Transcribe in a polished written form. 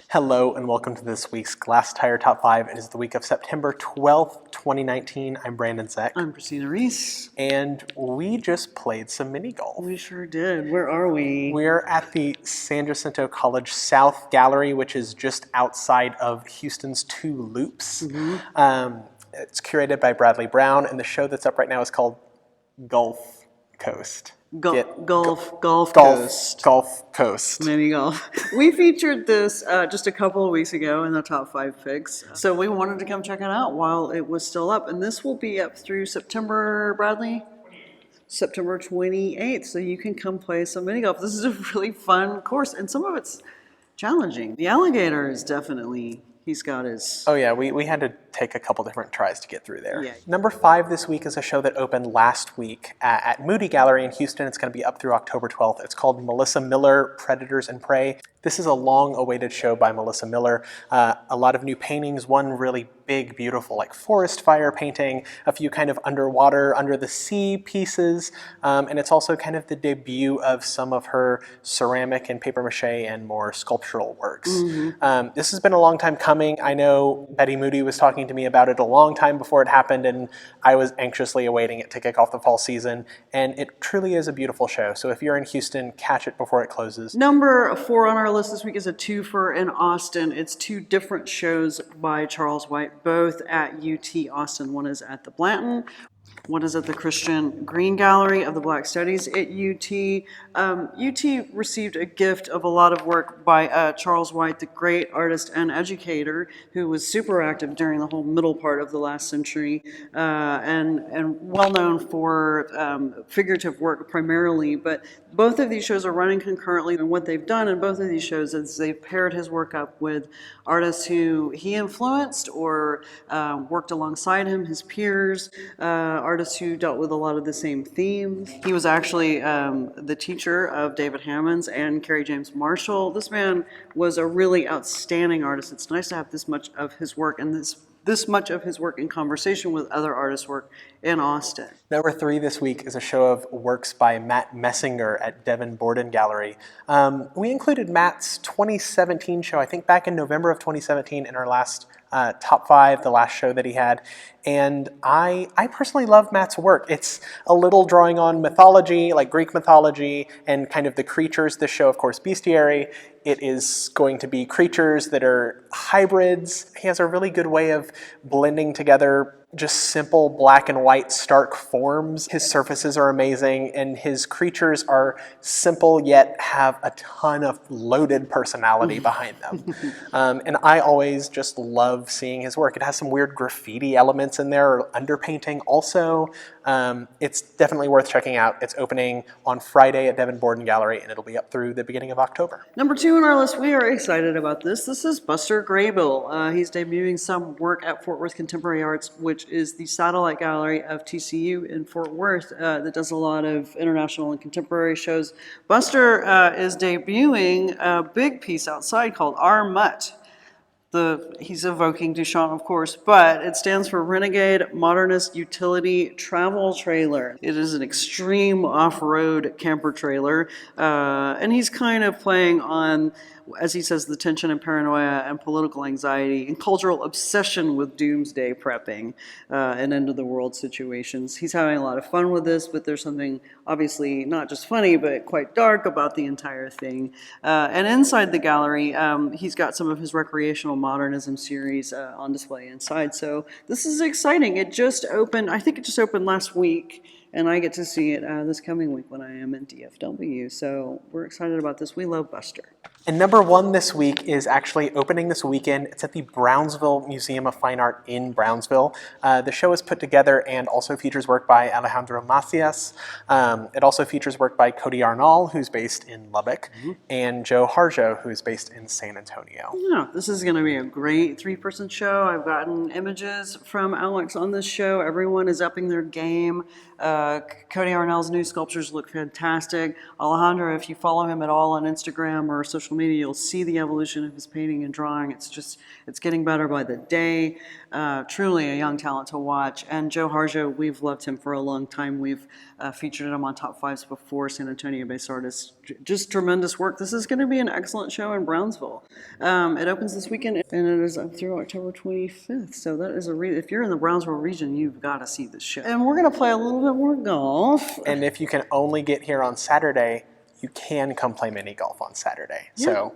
Hello and welcome to this week's Glasstire Top 5. It is the week of September 12th, 2019. I'm Brandon Zech. I'm Christina Rees. And we just played some mini golf. We sure did. Where are we? We're at the San Jacinto College South Gallery, which is just outside of Houston's Two Loops. It's curated by Bradley Brown, and the show that's up right now is called Gulf Coast. Gulf Coast. Gulf Coast. Mini golf. We featured this just a couple of weeks ago in the top 5 picks. So we wanted to come check it out while it was still up. And this will be up through September, Bradley? September 28th. So you can come play some mini golf. This is a really fun course. And some of it's challenging. The alligator is definitely... He's got his... Oh yeah, we had to take a couple different tries to get through there. Yeah. Number 5 this week is a show that opened last week at Moody Gallery in Houston. It's going to be up through October 12th. It's called Melissa Miller, Predators and Prey. This is a long-awaited show by Melissa Miller. A lot of new paintings, one really big, beautiful, like forest fire painting, a few kind of underwater, under the sea pieces, and it's also kind of the debut of some of her ceramic and papier-mâché and more sculptural works. This has been a long time coming. I know Betty Moody was talking to me about it a long time before it happened, and I was anxiously awaiting it to kick off the fall season, and it truly is a beautiful show. So if you're in Houston, catch it before it closes. Number 4 on our list this week is a twofer in Austin. It's 2 different shows by Charles White, both at UT Austin. One is at the Blanton. One is at the Christian Green Gallery of the Black Studies at UT. UT received a gift of a lot of work by Charles White, the great artist and educator, who was super active during the whole middle part of the last century, and well known for figurative work primarily. But both of these shows are running concurrently, and what they've done in both of these shows is they've paired his work up with artists who he influenced or worked alongside him, his peers, artists who dealt with a lot of the same themes. He was actually the teacher of David Hammons and Kerry James Marshall. This man was a really outstanding artist. It's nice to have this much of his work and this much of his work in conversation with other artists' work in Austin. Number 3 this week is a show of works by Matt Messinger at Devin Borden Gallery. We included Matt's 2017 show, I think back in November of 2017 in our last top 5, the last show that he had. And I personally love Matt's work. It's a little drawing on mythology, like Greek mythology, and kind of the creatures. This show, of course, Bestiary. It is going to be creatures that are hybrids. He has a really good way of blending together just simple black and white stark forms. His surfaces are amazing, and his creatures are simple yet have a ton of loaded personality behind them. And I always just love seeing his work. It has some weird graffiti elements in there, or underpainting also. It's definitely worth checking out. It's opening on Friday at Devin Borden Gallery, and it'll be up through the beginning of October. Number 2 on our list, we are excited about this. This is Buster Grable. He's debuting some work at Fort Worth Contemporary Arts, which is the satellite gallery of TCU in Fort Worth that does a lot of international and contemporary shows. Buster is debuting a big piece outside called Our Mutt. He's evoking Duchamp, of course, but it stands for Renegade Modernist Utility Travel Trailer. It is an extreme off-road camper trailer, and he's kind of playing on, as he says, the tension and paranoia and political anxiety and cultural obsession with doomsday prepping and end-of-the-world situations. He's having a lot of fun with this, but there's something obviously not just funny, but quite dark about the entire thing. And inside the gallery, he's got some of his recreational modernism series on display inside. So this is exciting. It just opened, I think it just opened last week, and I get to see it this coming week when I am in DFW. So we're excited about this. We love Buster. And number 1 this week is actually opening this weekend. It's at the Brownsville Museum of Fine Art in Brownsville. The show is put together and also features work by Alejandro Macias. It also features work by Cody Arnall, who's based in Lubbock, and Joe Harjo, who's based in San Antonio. Yeah, this is going to be a great 3-person show. I've gotten images from Alex on this show. Everyone is upping their game. Cody Arnall's new sculptures look fantastic. Alejandro, if you follow him at all on Instagram or social media, you'll see the evolution of his painting and drawing. It's getting better by the day. Truly a young talent to watch. And Joe Harjo, we've loved him for a long time. We've featured him on top 5s before. San Antonio-based artist just tremendous work. This is going to be an excellent show in Brownsville. It opens this weekend, and it is up through October 25th. So that is if you're in the Brownsville region, you've got to see this show. And we're going to play a little bit more golf. And if you can only get here on Saturday, you can come play mini golf on Saturday. Yeah. So